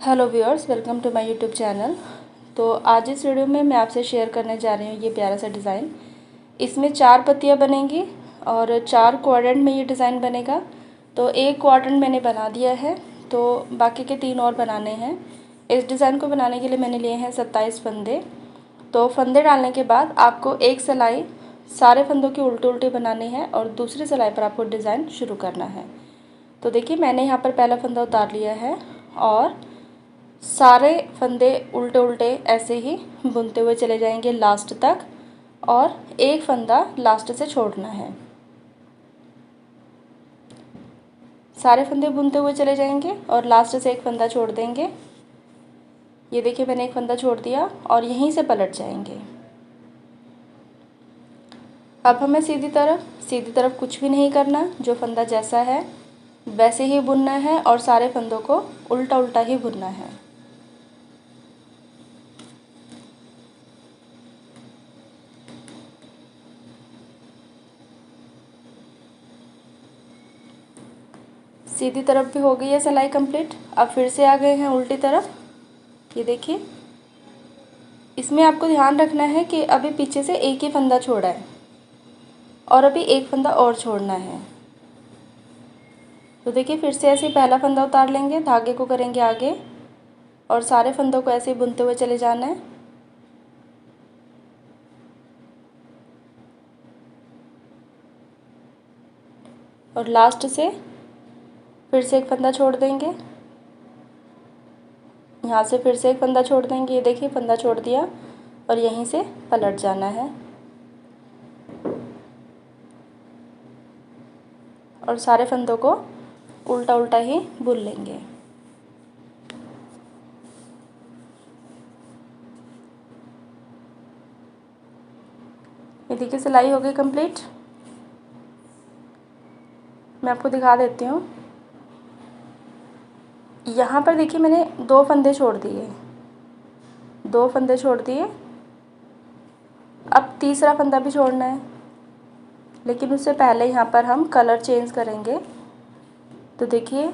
Hello viewers, welcome to my YouTube channel. तो आज इस वीडियो में मैं आपसे शेयर करने जा रही हूँ ये प्यारा सा डिज़ाइन। इसमें 4 पत्तियाँ बनेंगी और 4 क्वाड्रेंट में ये डिज़ाइन बनेगा। तो एक क्वाड्रेंट मैंने बना दिया है, तो बाकी के 3 और बनाने हैं। इस डिज़ाइन को बनाने के लिए मैंने लिए हैं 27 फंदे। तो फंदे डालने के बाद आपको एक सिलाई सारे फंदों के उल्टे उल्टे बनाने हैं और दूसरी सिलाई पर आपको डिज़ाइन शुरू करना है। तो देखिए, मैंने यहाँ पर पहला फंदा उतार लिया है और सारे फंदे उल्टे उल्टे ऐसे ही बुनते हुए चले जाएंगे लास्ट तक, और एक फंदा लास्ट से छोड़ना है। सारे फंदे बुनते हुए चले जाएंगे और लास्ट से एक फंदा छोड़ देंगे। ये देखिए, मैंने एक फंदा छोड़ दिया और यहीं से पलट जाएंगे। अब हमें सीधी तरफ कुछ भी नहीं करना, जो फंदा जैसा है वैसे ही बुनना है और सारे फंदों को उल्टा उल्टा ही बुनना है। सीधी तरफ भी हो गई है सिलाई कंप्लीट। अब फिर से आ गए हैं उल्टी तरफ। ये देखिए, इसमें आपको ध्यान रखना है कि अभी पीछे से एक ही फंदा छोड़ा है और अभी एक फंदा और छोड़ना है। तो देखिए, फिर से ऐसे पहला फंदा उतार लेंगे, धागे को करेंगे आगे और सारे फंदों को ऐसे बुनते हुए चले जाना है। और लास्ट से फिर से एक फंदा छोड़ देंगे, यहाँ से फिर से एक फंदा छोड़ देंगे। ये देखिए, फंदा छोड़ दिया और यहीं से पलट जाना है और सारे फंदों को उल्टा उल्टा ही बुन लेंगे। ये देखिए, सिलाई हो गई कंप्लीट। मैं आपको दिखा देती हूँ। यहाँ पर देखिए, मैंने 2 फंदे छोड़ दिए, 2 फंदे छोड़ दिए। अब तीसरा फंदा भी छोड़ना है, लेकिन उससे पहले यहाँ पर हम कलर चेंज करेंगे। तो देखिए,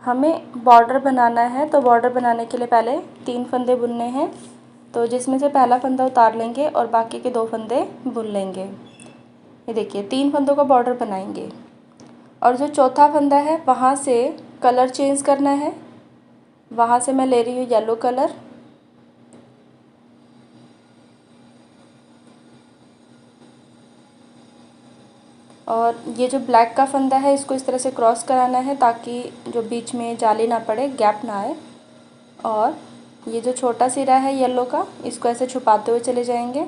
हमें बॉर्डर बनाना है, तो बॉर्डर बनाने के लिए पहले 3 फंदे बुनने हैं। तो जिसमें से पहला फंदा उतार लेंगे और बाकी के 2 फंदे बुन लेंगे। ये देखिए, 3 फंदों का बॉर्डर बनाएंगे और जो चौथा फंदा है वहाँ से कलर चेंज करना है। वहाँ से मैं ले रही हूँ येलो कलर और ये जो ब्लैक का फंदा है इसको इस तरह से क्रॉस कराना है ताकि जो बीच में जाली ना पड़े, गैप ना आए। और ये जो छोटा सिरा है येलो का, इसको ऐसे छुपाते हुए चले जाएंगे।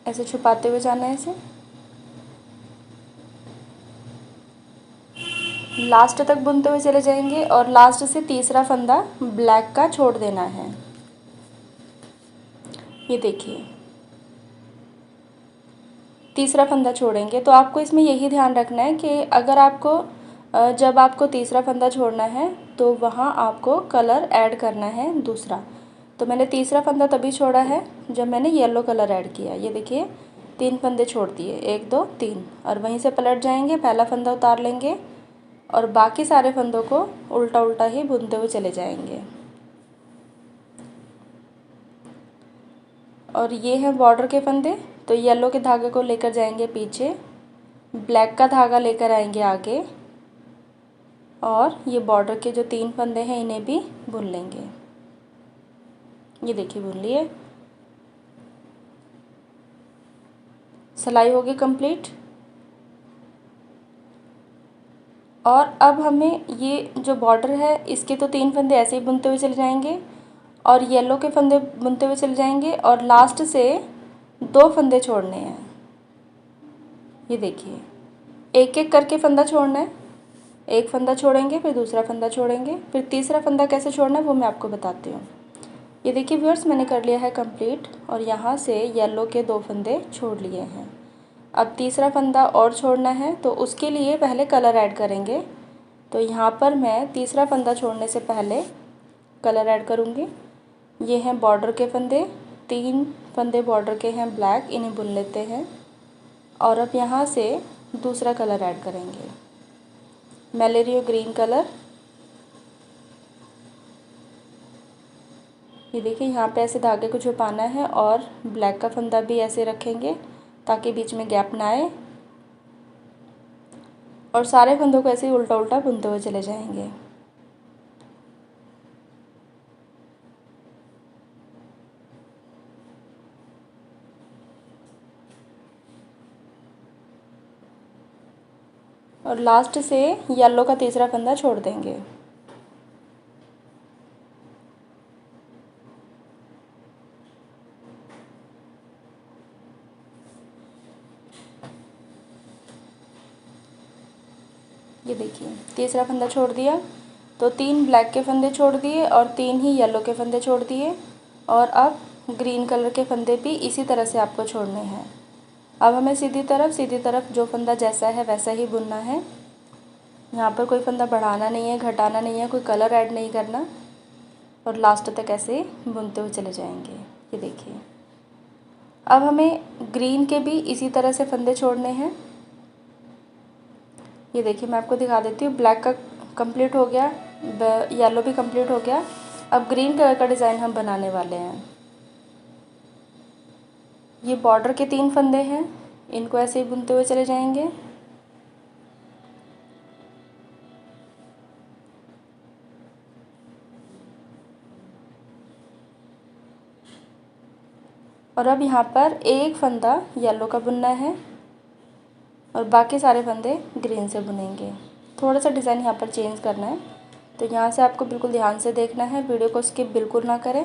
ऐसे छुपाते हुए जाना है इसे, लास्ट तक बुनते हुए चले जाएंगे और लास्ट से तीसरा फंदा ब्लैक का छोड़ देना है। ये देखिए, तीसरा फंदा छोड़ेंगे। तो आपको इसमें यही ध्यान रखना है कि अगर आपको जब आपको तीसरा फंदा छोड़ना है तो वहाँ आपको कलर ऐड करना है दूसरा। तो मैंने तीसरा फंदा तभी छोड़ा है जब मैंने येलो कलर ऐड किया। ये देखिए, 3 फंदे छोड़ दिए, 1 2 3, और वहीं से पलट जाएंगे, पहला फंदा उतार लेंगे और बाकी सारे फंदों को उल्टा उल्टा ही बुनते हुए चले जाएंगे। और ये हैं बॉर्डर के फंदे। तो येलो के धागे को लेकर जाएंगे पीछे, ब्लैक का धागा लेकर आएंगे आगे और ये बॉर्डर के जो 3 फंदे हैं इन्हें भी बुन लेंगे। ये देखिए, बुन लिए। सिलाई होगी कंप्लीट। और अब हमें ये जो बॉर्डर है इसके तो 3 फंदे ऐसे ही बुनते हुए चले जाएंगे और येलो के फंदे बुनते हुए चले जाएंगे और लास्ट से 2 फंदे छोड़ने हैं। ये देखिए, एक एक करके फंदा छोड़ना है। एक फंदा छोड़ेंगे, फिर दूसरा फंदा छोड़ेंगे, फिर तीसरा फंदा कैसे छोड़ना है वो मैं आपको बताती हूँ। ये देखिए व्यूअर्स, मैंने कर लिया है कंप्लीट और यहाँ से येलो के 2 फंदे छोड़ लिए हैं। अब तीसरा फंदा और छोड़ना है, तो उसके लिए पहले कलर ऐड करेंगे। तो यहाँ पर मैं तीसरा फंदा छोड़ने से पहले कलर ऐड करूँगी। ये हैं बॉर्डर के फंदे, 3 फंदे बॉर्डर के हैं ब्लैक, इन्हें बुन लेते हैं। और अब यहाँ से दूसरा कलर ऐड करेंगे। मैं ले रही हूँ ग्रीन कलर। ये देखिए यहाँ पे ऐसे धागे को छुपाना है और ब्लैक का फंदा भी ऐसे रखेंगे ताकि बीच में गैप ना आए, और सारे फंदों को ऐसे ही उल्टा उल्टा बुनते हुए चले जाएंगे। और लास्ट से येलो का तीसरा फंदा छोड़ देंगे। ये देखिए तीसरा फंदा छोड़ दिया, तो 3 ब्लैक के फंदे छोड़ दिए और 3 ही येलो के फंदे छोड़ दिए। और अब ग्रीन कलर के फंदे भी इसी तरह से आपको छोड़ने हैं। अब हमें सीधी तरफ जो फंदा जैसा है वैसा ही बुनना है। यहाँ पर कोई फंदा बढ़ाना नहीं है, घटाना नहीं है, कोई कलर ऐड नहीं करना, और लास्ट तक ऐसे बुनते हुए चले जाएंगे। ये देखिए अब हमें ग्रीन के भी इसी तरह से फंदे छोड़ने हैं। ये देखिए मैं आपको दिखा देती हूँ, ब्लैक का कंप्लीट हो गया, येलो भी कंप्लीट हो गया। अब ग्रीन कलर का डिज़ाइन हम बनाने वाले हैं। ये बॉर्डर के 3 फंदे हैं, इनको ऐसे ही बुनते हुए चले जाएंगे। और अब यहाँ पर एक फंदा येलो का बुनना है और बाकी सारे फंदे ग्रीन से बुनेंगे। थोड़ा सा डिज़ाइन यहाँ पर चेंज करना है, तो यहाँ से आपको बिल्कुल ध्यान से देखना है, वीडियो को स्किप बिल्कुल ना करें।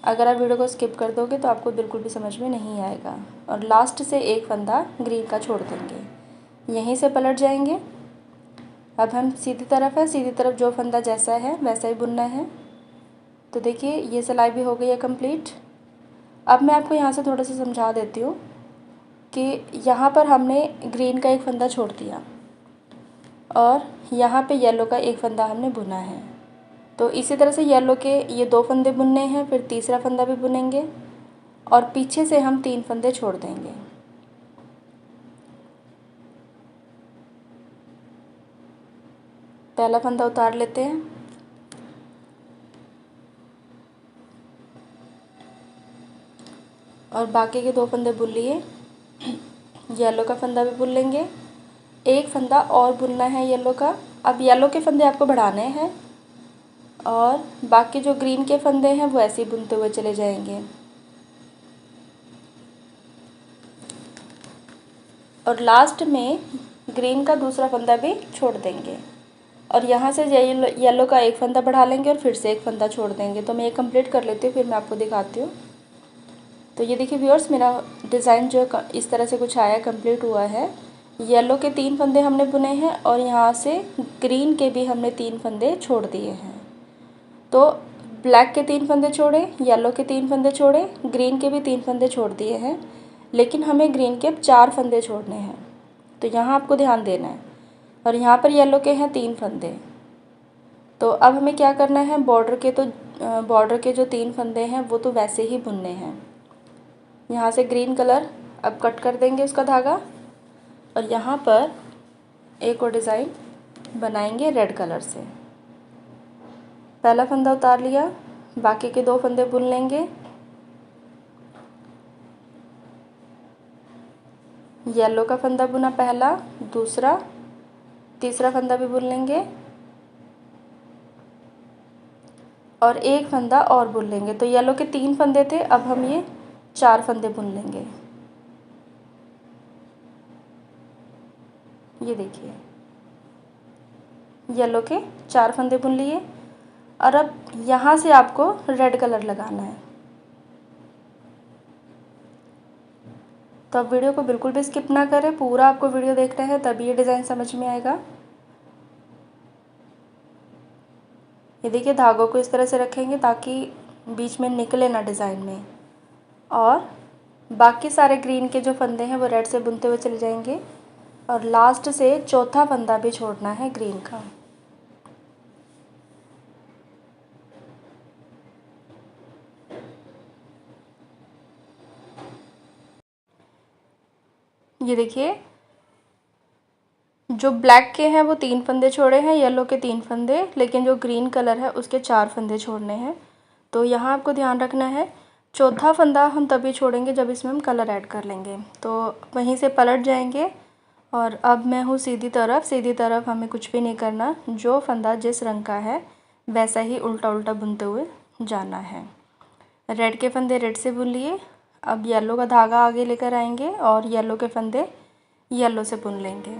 अगर आप वीडियो को स्किप कर दोगे तो आपको बिल्कुल भी समझ में नहीं आएगा। और लास्ट से एक फंदा ग्रीन का छोड़ देंगे, यहीं से पलट जाएंगे। अब हम सीधी तरफ जो फंदा जैसा है वैसा ही बुनना है। तो देखिए ये सिलाई भी हो गई है कंप्लीट। अब मैं आपको यहाँ से थोड़ा सा समझा देती हूँ कि यहाँ पर हमने ग्रीन का एक फंदा छोड़ दिया और यहाँ पे येलो का एक फंदा हमने बुना है। तो इसी तरह से येलो के ये 2 फंदे बुनने हैं, फिर तीसरा फंदा भी बुनेंगे और पीछे से हम 3 फंदे छोड़ देंगे। पहला फंदा उतार लेते हैं और बाकी के 2 फंदे बुन लिए। येलो का फंदा भी बुन लेंगे, एक फंदा और बुनना है येलो का। अब येलो के फंदे आपको बढ़ाने हैं और बाकी जो ग्रीन के फंदे हैं वो ऐसे ही बुनते हुए चले जाएंगे। और लास्ट में ग्रीन का दूसरा फंदा भी छोड़ देंगे और यहाँ से येलो का एक फंदा बढ़ा लेंगे और फिर से एक फंदा छोड़ देंगे। तो मैं ये कंप्लीट कर लेती हूँ, फिर मैं आपको दिखाती हूँ। तो ये देखिए व्यूअर्स, मेरा डिज़ाइन जो इस तरह से कुछ आया, कंप्लीट हुआ है। येलो के 3 फंदे हमने बुने हैं और यहाँ से ग्रीन के भी हमने 3 फंदे छोड़ दिए हैं। तो ब्लैक के 3 फंदे छोड़े, येलो के 3 फंदे छोड़े, ग्रीन के भी 3 फंदे छोड़ दिए हैं, लेकिन हमें ग्रीन के 4 फंदे छोड़ने हैं। तो यहाँ आपको ध्यान देना है। और यहाँ पर येलो के हैं 3 फंदे। तो अब हमें क्या करना है, बॉर्डर के जो 3 फंदे हैं वो तो वैसे ही बुनने हैं। यहाँ से ग्रीन कलर अब कट कर देंगे उसका धागा और यहाँ पर एक और डिज़ाइन बनाएंगे रेड कलर से। पहला फंदा उतार लिया, बाकी के 2 फंदे बुन लेंगे। येलो का फंदा बुना पहला, दूसरा, तीसरा फंदा भी बुन लेंगे और एक फंदा और बुन लेंगे। तो येलो के 3 फंदे थे, अब हम ये 4 फंदे बुन लेंगे। ये देखिए येलो के 4 फंदे बुन लिए और अब यहाँ से आपको रेड कलर लगाना है। तो अब वीडियो को बिल्कुल भी स्किप ना करें, पूरा आपको वीडियो देखना है, तभी ये डिज़ाइन समझ में आएगा। ये देखिए धागों को इस तरह से रखेंगे ताकि बीच में निकले ना डिज़ाइन में, और बाकी सारे ग्रीन के जो फंदे हैं वो रेड से बुनते हुए चले जाएंगे और लास्ट से चौथा फंदा भी छोड़ना है ग्रीन का। ये देखिए, जो ब्लैक के हैं वो 3 फंदे छोड़े हैं, येलो के 3 फंदे, लेकिन जो ग्रीन कलर है उसके 4 फंदे छोड़ने हैं। तो यहाँ आपको ध्यान रखना है, चौथा फंदा हम तभी छोड़ेंगे जब इसमें हम कलर ऐड कर लेंगे। तो वहीं से पलट जाएंगे और अब मैं हूँ सीधी तरफ हमें कुछ भी नहीं करना, जो फंदा जिस रंग का है वैसा ही उल्टा उल्टा बुनते हुए जाना है। रेड के फंदे रेड से बुन लिए, अब येलो का धागा आगे लेकर आएंगे और येलो के फंदे येलो से बुन लेंगे।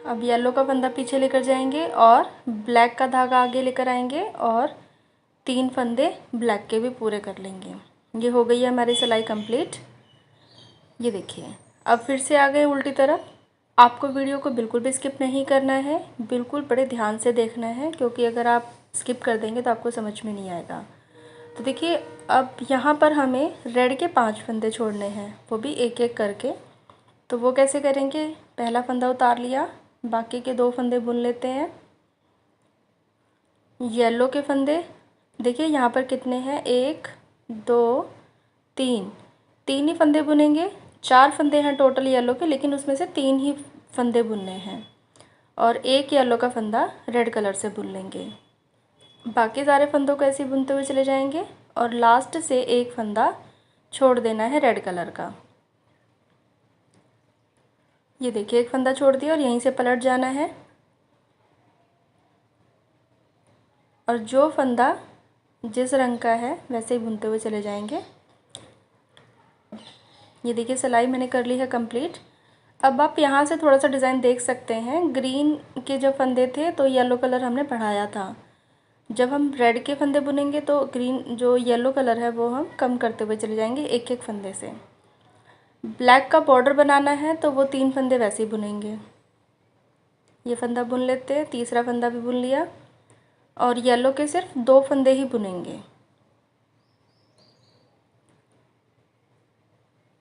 अब येलो का फंदा पीछे लेकर जाएंगे और ब्लैक का धागा आगे लेकर आएंगे और 3 फंदे ब्लैक के भी पूरे कर लेंगे। ये हो गई है हमारी सिलाई कंप्लीट। ये देखिए, अब फिर से आ गए उल्टी तरफ। आपको वीडियो को बिल्कुल भी स्किप नहीं करना है, बिल्कुल बड़े ध्यान से देखना है, क्योंकि अगर आप स्किप कर देंगे तो आपको समझ में नहीं आएगा। तो देखिए, अब यहाँ पर हमें रेड के 5 फंदे छोड़ने हैं, वो भी एक एक करके। तो वो कैसे करेंगे, पहला फंदा उतार लिया, बाकी के 2 फंदे बुन लेते हैं। येलो के फंदे देखिए यहाँ पर कितने हैं, 1 2 3, 3 ही फंदे बुनेंगे। 4 फंदे हैं टोटल येलो के, लेकिन उसमें से 3 ही फंदे बुनने हैं और एक येलो का फंदा रेड कलर से बुन लेंगे। बाकी सारे फंदों को ऐसे ही बुनते हुए चले जाएंगे और लास्ट से एक फंदा छोड़ देना है रेड कलर का। ये देखिए, एक फंदा छोड़ दिया और यहीं से पलट जाना है और जो फंदा जिस रंग का है वैसे ही बुनते हुए चले जाएंगे। ये देखिए, सिलाई मैंने कर ली है कंप्लीट। अब आप यहाँ से थोड़ा सा डिज़ाइन देख सकते हैं, ग्रीन के जो फंदे थे तो येलो कलर हमने बढ़ाया था। जब हम रेड के फंदे बुनेंगे तो ग्रीन जो येलो कलर है वो हम कम करते हुए चले जाएंगे एक एक फंदे से। ब्लैक का बॉर्डर बनाना है तो वो 3 फंदे वैसे ही बुनेंगे। ये फंदा बुन लेते हैं, तीसरा फंदा भी बुन लिया और येलो के सिर्फ 2 फंदे ही बुनेंगे।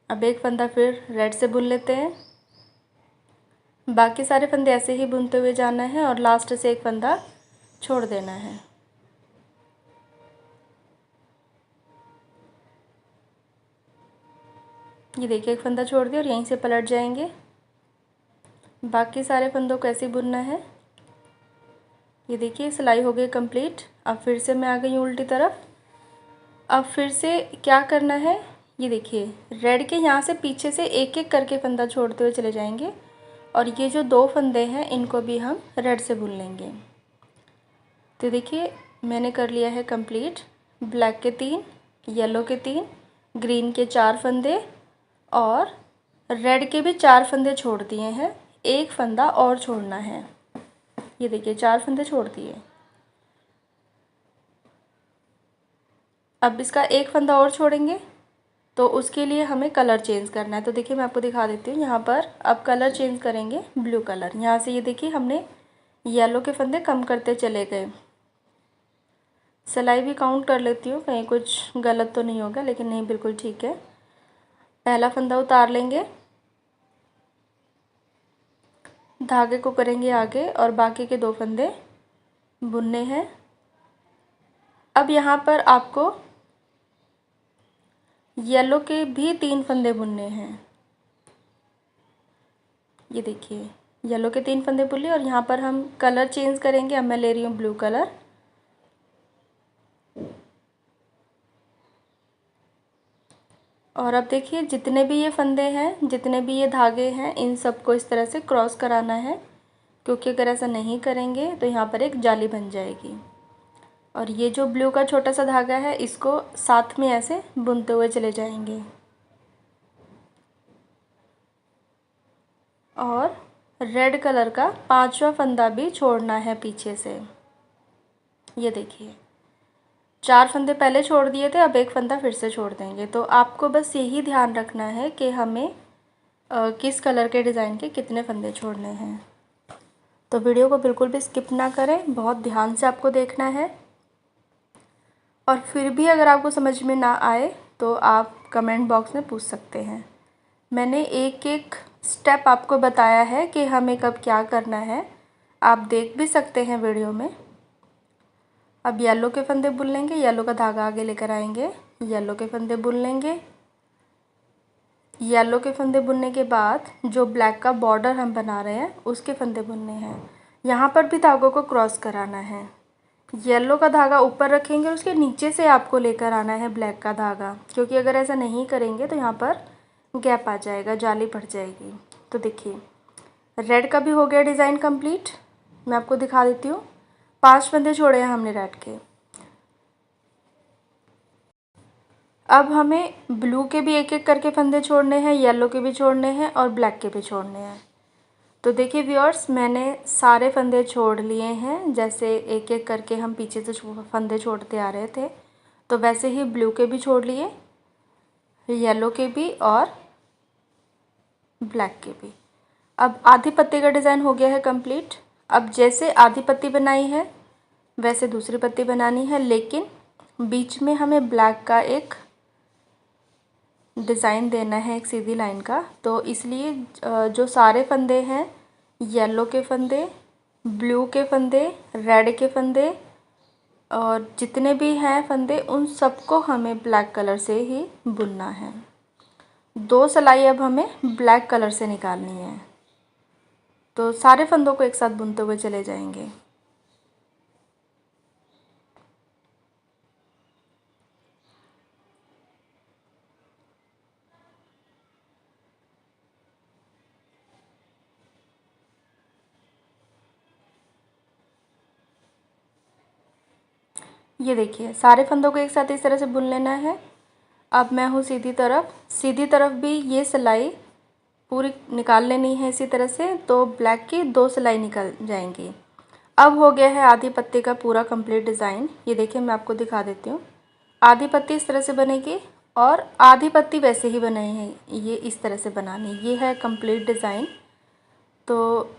अब एक फंदा फिर रेड से बुन लेते हैं, बाकी सारे फंदे ऐसे ही बुनते हुए जाना है और लास्ट से एक फंदा छोड़ देना है। ये देखिए, एक फंदा छोड़ दिया और यहीं से पलट जाएंगे। बाकी सारे फंदों को ऐसे ही बुनना है। ये देखिए, सिलाई हो गई कंप्लीट। अब फिर से मैं आ गई हूँ उल्टी तरफ। अब फिर से क्या करना है, ये देखिए, रेड के यहाँ से पीछे से एक एक करके फंदा छोड़ते हुए चले जाएंगे और ये जो 2 फंदे हैं इनको भी हम रेड से बुन लेंगे। तो देखिए, मैंने कर लिया है कंप्लीट। ब्लैक के 3, येलो के 3, ग्रीन के 4 फंदे और रेड के भी 4 फंदे छोड़ दिए हैं, एक फंदा और छोड़ना है। ये देखिए, 4 फंदे छोड़ दिए। अब इसका एक फंदा और छोड़ेंगे तो उसके लिए हमें कलर चेंज करना है। तो देखिए, मैं आपको दिखा देती हूँ। यहाँ पर अब कलर चेंज करेंगे, ब्लू कलर। यहाँ से ये देखिए, हमने येलो के फंदे कम करते चले गए। सिलाई भी काउंट कर लेती हूँ, कहीं कुछ गलत तो नहीं होगा, लेकिन नहीं, बिल्कुल ठीक है। पहला फंदा उतार लेंगे, धागे को करेंगे आगे और बाकी के 2 फंदे बुनने हैं। अब यहाँ पर आपको येलो के भी 3 फंदे बुनने हैं। ये देखिए, येलो के 3 फंदे बुन लिए और यहाँ पर हम कलर चेंज करेंगे। अब मैं ले रही हूँ ब्लू कलर। और अब देखिए, जितने भी ये फंदे हैं, जितने भी ये धागे हैं, इन सबको इस तरह से क्रॉस कराना है, क्योंकि अगर ऐसा नहीं करेंगे तो यहाँ पर एक जाली बन जाएगी। और ये जो ब्लू का छोटा सा धागा है इसको साथ में ऐसे बुनते हुए चले जाएंगे और रेड कलर का 5वां फंदा भी छोड़ना है पीछे से। ये देखिए, 4 फंदे पहले छोड़ दिए थे, अब एक फंदा फिर से छोड़ देंगे। तो आपको बस यही ध्यान रखना है कि हमें किस कलर के डिज़ाइन के कितने फंदे छोड़ने हैं। तो वीडियो को बिल्कुल भी स्किप ना करें, बहुत ध्यान से आपको देखना है। और फिर भी अगर आपको समझ में ना आए तो आप कमेंट बॉक्स में पूछ सकते हैं। मैंने एक एक स्टेप आपको बताया है कि हमें कब क्या करना है, आप देख भी सकते हैं वीडियो में। अब येलो के फंदे बुन लेंगे, येलो का धागा आगे लेकर आएंगे, येलो के फंदे बुन लेंगे येलो के फंदे बुनने के बाद जो ब्लैक का बॉर्डर हम बना रहे हैं उसके फंदे बुनने हैं। यहाँ पर भी धागों को क्रॉस कराना है। येलो का धागा ऊपर रखेंगे और उसके नीचे से आपको लेकर आना है ब्लैक का धागा, क्योंकि अगर ऐसा नहीं करेंगे तो यहाँ पर गैप आ जाएगा, जाली पड़ जाएगी। तो देखिए रेड का भी हो गया डिज़ाइन कंप्लीट। मैं आपको दिखा देती हूँ। 5 फंदे छोड़े हैं हमने रेड के। अब हमें ब्लू के भी एक एक करके फंदे छोड़ने हैं, येलो के भी छोड़ने हैं और ब्लैक के भी छोड़ने हैं। तो देखिए व्यूअर्स, मैंने सारे फंदे छोड़ लिए हैं। जैसे एक एक करके हम पीछे से फंदे छोड़ते आ रहे थे, तो वैसे ही ब्लू के भी छोड़ लिए, येलो के भी और ब्लैक के भी। अब आधी पत्ती का डिज़ाइन हो गया है कंप्लीट। अब जैसे आधी पत्ती बनाई है वैसे दूसरी पत्ती बनानी है, लेकिन बीच में हमें ब्लैक का एक डिज़ाइन देना है, एक सीधी लाइन का। तो इसलिए जो सारे फंदे हैं, येलो के फंदे, ब्लू के फंदे, रेड के फंदे और जितने भी हैं फंदे, उन सबको हमें ब्लैक कलर से ही बुनना है। 2 सिलाई अब हमें ब्लैक कलर से निकालनी है। तो सारे फंदों को एक साथ बुनते हुए चले जाएंगे। ये देखिए सारे फंदों को एक साथ इस तरह से बुन लेना है। अब मैं हूँ सीधी तरफ भी ये सिलाई पूरी निकाल लेनी है इसी तरह से। तो ब्लैक की 2 सिलाई निकल जाएंगी। अब हो गया है आधी पत्ती का पूरा कंप्लीट डिज़ाइन। ये देखिए मैं आपको दिखा देती हूँ। आधी पत्ती इस तरह से बनेगी और आधी पत्ती वैसे ही बनाई है, ये इस तरह से बनानी। ये है कंप्लीट डिज़ाइन। तो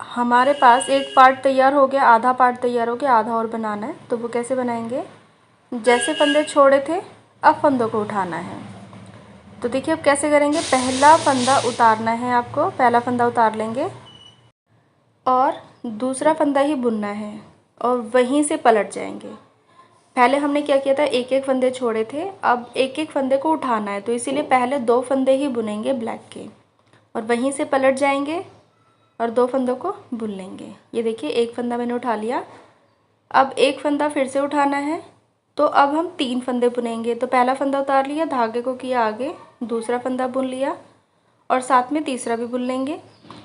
हमारे पास एक पार्ट तैयार हो गया, आधा पार्ट तैयार हो गया, आधा और बनाना है। तो वो कैसे बनाएंगे, जैसे फंदे छोड़े थे अब फंदों को उठाना है। तो देखिए अब कैसे करेंगे। पहला फंदा उतारना है आपको, पहला फंदा उतार लेंगे और दूसरा फंदा ही बुनना है और वहीं से पलट जाएंगे। पहले हमने क्या किया था, एक एक फंदे छोड़े थे, अब एक एक फंदे को उठाना है। तो इसीलिए पहले 2 फंदे ही बुनेंगे ब्लैक के और वहीं से पलट जाएंगे और 2 फंदों को बुन लेंगे। ये देखिए एक फंदा मैंने उठा लिया, अब एक फंदा फिर से उठाना है। तो अब हम 3 फंदे बुनेंगे। तो पहला फंदा उतार लिया, धागे को किया आगे, दूसरा फंदा बुन लिया और साथ में तीसरा भी बुन लेंगे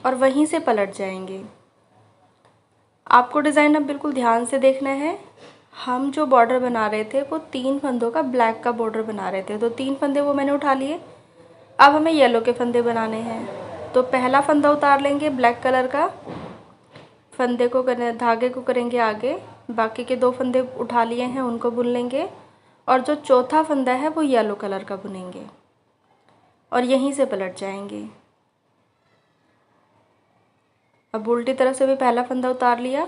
और वहीं से पलट जाएंगे। आपको डिज़ाइन अब बिल्कुल ध्यान से देखना है। हम जो बॉर्डर बना रहे थे वो 3 फंदों का ब्लैक का बॉर्डर बना रहे थे। तो 3 फंदे वो मैंने उठा लिए। अब हमें येलो के फंदे बनाने हैं। तो पहला फंदा उतार लेंगे ब्लैक कलर का, फंदे को धागे को करेंगे आगे, बाकी के 2 फंदे उठा लिए हैं उनको बुन लेंगे और जो चौथा फंदा है वो येलो कलर का बुनेंगे और यहीं से पलट जाएंगे। अब उल्टी तरफ से भी पहला फंदा उतार लिया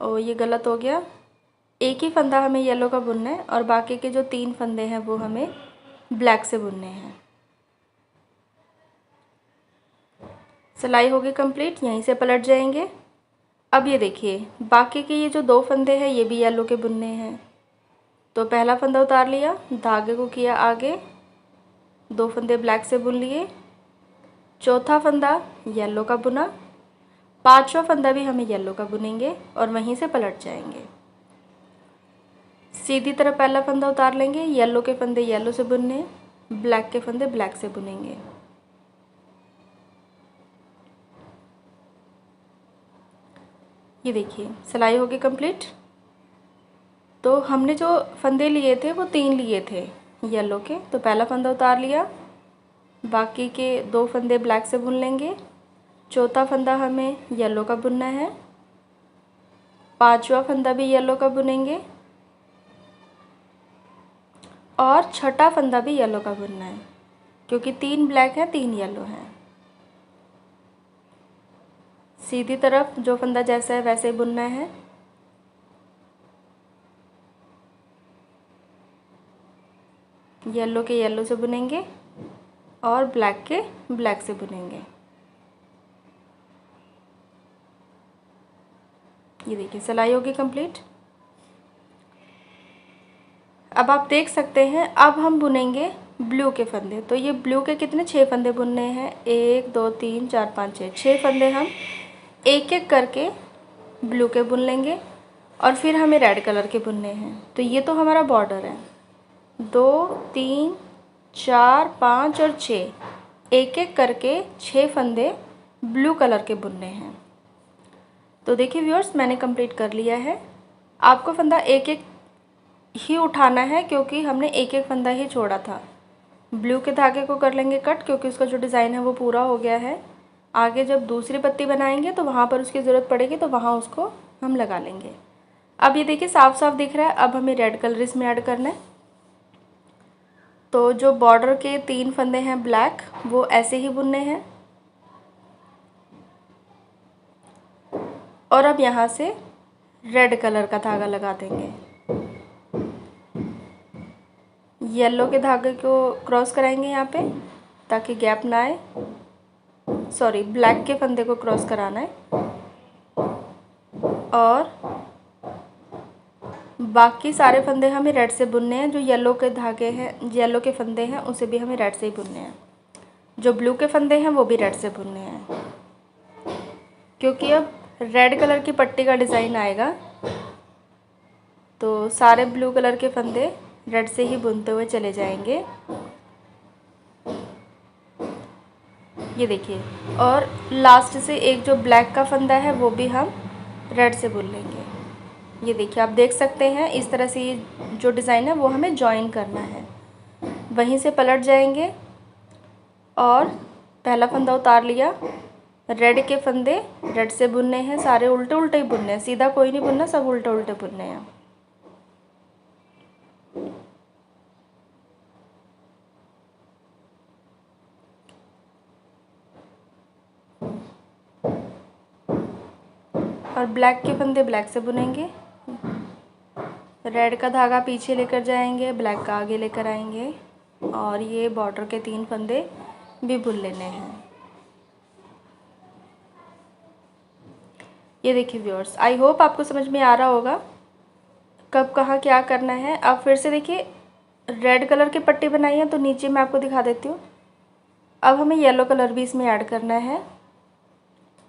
और ये गलत हो गया। एक ही फंदा हमें येलो का बुनना है और बाकी के जो 3 फंदे हैं वो हमें ब्लैक से बुनने हैं। सिलाई होगी कंप्लीट, यहीं से पलट जाएंगे। अब ये देखिए बाकी के ये जो 2 फंदे हैं ये भी येलो के बुनने हैं। तो पहला फंदा उतार लिया, धागे को किया आगे, 2 फंदे ब्लैक से बुन लिए, चौथा फंदा येलो का बुना, 5वां फंदा भी हमें येलो का बुनेंगे और वहीं से पलट जाएंगे। सीधी तरफ पहला फंदा उतार लेंगे, येलो के फंदे येलो से बुनने, ब्लैक के फंदे ब्लैक से बुनेंगे। ये देखिए सिलाई होगी कंप्लीट। तो हमने जो फंदे लिए थे वो 3 लिए थे येलो के। तो पहला फंदा उतार लिया, बाकी के 2 फंदे ब्लैक से बुन लेंगे, चौथा फंदा हमें येलो का बुनना है, 5वां फंदा भी येलो का बुनेंगे और छठा फंदा भी येलो का बुनना है, क्योंकि 3 ब्लैक हैं 3 येलो हैं। सीधी तरफ जो फंदा जैसा है वैसे ही बुनना है। येलो के येलो से बुनेंगे और ब्लैक के ब्लैक से बुनेंगे। ये देखिए सिलाई होगी कंप्लीट। अब आप देख सकते हैं अब हम बुनेंगे ब्लू के फंदे। तो ये ब्लू के कितने 6 फंदे बुनने हैं, 1 2 3 4 5 6 फंदे हम एक एक करके ब्लू के बुन लेंगे और फिर हमें रेड कलर के बुनने हैं। तो ये तो हमारा बॉर्डर है, 2 3 4 5 और 6 एक एक करके 6 फंदे ब्लू कलर के बुनने हैं। तो देखिए व्यूअर्स, मैंने कंप्लीट कर लिया है। आपको फंदा एक एक ही उठाना है क्योंकि हमने एक एक फंदा ही छोड़ा था। ब्लू के धागे को कर लेंगे कट क्योंकि उसका जो डिज़ाइन है वो पूरा हो गया है। आगे जब दूसरी पत्ती बनाएंगे तो वहाँ पर उसकी ज़रूरत पड़ेगी तो वहाँ उसको हम लगा लेंगे। अब ये देखिए साफ साफ दिख रहा है। अब हमें रेड कलर इसमें ऐड करना है। तो जो बॉर्डर के 3 फंदे हैं ब्लैक, वो ऐसे ही बुनने हैं और अब यहाँ से रेड कलर का धागा लगा देंगे। येलो के धागे को क्रॉस कराएंगे यहाँ पे ताकि गैप ना आए। सॉरी, ब्लैक के फंदे को क्रॉस कराना है और बाकी सारे फंदे हमें रेड से बुनने हैं। जो येलो के धागे हैं, येलो के फंदे हैं, उसे भी हमें रेड से ही बुनने हैं। जो ब्लू के फंदे हैं वो भी रेड से बुनने हैं क्योंकि अब रेड कलर की पट्टी का डिज़ाइन आएगा तो सारे ब्लू कलर के फंदे रेड से ही बुनते हुए चले जाएंगे। ये देखिए, और लास्ट से एक जो ब्लैक का फंदा है वो भी हम रेड से बुन लेंगे। ये देखिए, आप देख सकते हैं इस तरह से ये जो डिज़ाइन है वो हमें जॉइन करना है। वहीं से पलट जाएंगे और पहला फंदा उतार लिया। रेड के फंदे रेड से बुनने हैं, सारे उल्टे उल्टे ही बुनने हैं, सीधा कोई नहीं बुनना, सब उल्टे उल्टे बुनने हैं। और ब्लैक के फंदे ब्लैक से बुनेंगे। रेड का धागा पीछे लेकर जाएंगे, ब्लैक का आगे लेकर आएंगे और ये बॉर्डर के 3 फंदे भी बुन लेने हैं। ये देखिए व्यूअर्स, आई होप आपको समझ में आ रहा होगा कब कहाँ क्या करना है। अब फिर से देखिए, रेड कलर की पट्टी बनाई है तो नीचे मैं आपको दिखा देती हूँ। अब हमें येलो कलर भी इसमें ऐड करना है।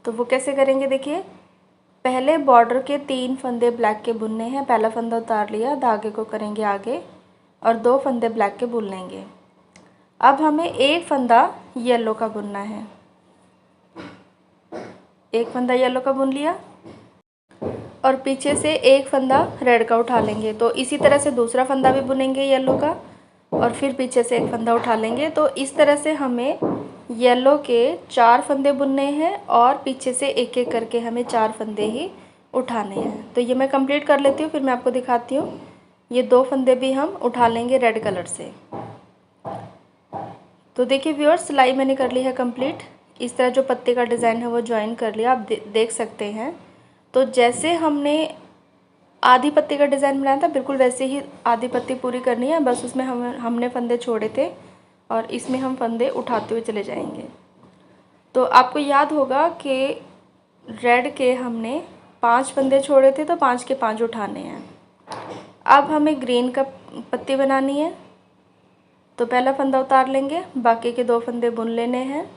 तो वो कैसे करेंगे, देखिए पहले बॉर्डर के 3 फंदे ब्लैक के बुनने हैं। पहला फंदा उतार लिया, धागे को करेंगे आगे और 2 फंदे ब्लैक के बुन लेंगे। अब हमें एक फंदा येलो का बुनना है। एक फंदा येलो का बुन लिया और पीछे से एक फंदा रेड का उठा लेंगे। तो इसी तरह से दूसरा फंदा भी बुनेंगे येलो का और फिर पीछे से एक फंदा उठा लेंगे। तो इस तरह से हमें येलो के 4 फंदे बुनने हैं और पीछे से एक एक करके हमें 4 फंदे ही उठाने हैं। तो ये मैं कंप्लीट कर लेती हूँ, फिर मैं आपको दिखाती हूँ। ये 2 फंदे भी हम उठा लेंगे रेड कलर से। तो देखिए व्यूअर्स, सिलाई मैंने कर ली है कंप्लीट। इस तरह जो पत्ते का डिज़ाइन है वो ज्वाइन कर लिया, आप देख सकते हैं। तो जैसे हमने आधी पत्ती का डिज़ाइन बनाया था बिल्कुल वैसे ही आधी पत्ती पूरी करनी है। बस उसमें हमने फंदे छोड़े थे और इसमें हम फंदे उठाते हुए चले जाएंगे। तो आपको याद होगा कि रेड के हमने 5 फंदे छोड़े थे तो 5 के 5 उठाने हैं। अब हमें ग्रीन का पत्ती बनानी है तो पहला फंदा उतार लेंगे, बाकी के 2 फंदे बुन लेने हैं।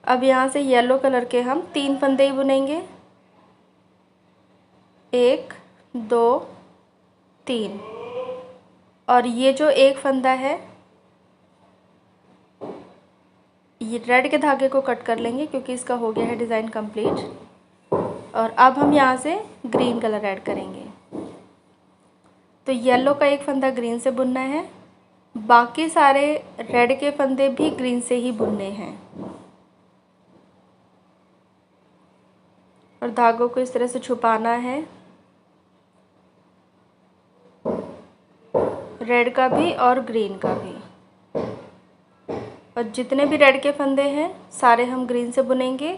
अब यहाँ से येलो कलर के हम 3 फंदे ही बुनेंगे, 1 2 3। और ये जो एक फंदा है ये रेड के धागे को कट कर लेंगे क्योंकि इसका हो गया है डिज़ाइन कंप्लीट। और अब हम यहाँ से ग्रीन कलर ऐड करेंगे। तो येलो का एक फंदा ग्रीन से बुनना है, बाकी सारे रेड के फंदे भी ग्रीन से ही बुनने हैं। और धागों को इस तरह से छुपाना है, रेड का भी और ग्रीन का भी। और जितने भी रेड के फंदे हैं सारे हम ग्रीन से बुनेंगे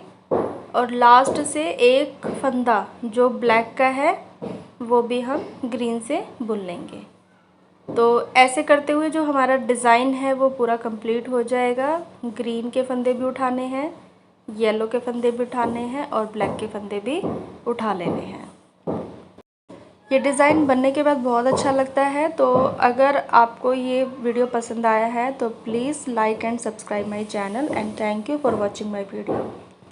और लास्ट से एक फंदा जो ब्लैक का है वो भी हम ग्रीन से बुन लेंगे। तो ऐसे करते हुए जो हमारा डिज़ाइन है वो पूरा कंप्लीट हो जाएगा। ग्रीन के फंदे भी उठाने हैं, येलो के फंदे भी उठाने हैं और ब्लैक के फंदे भी उठा लेने हैं। ये डिज़ाइन बनने के बाद बहुत अच्छा लगता है। तो अगर आपको ये वीडियो पसंद आया है तो please like and subscribe my channel and thank you for watching my video.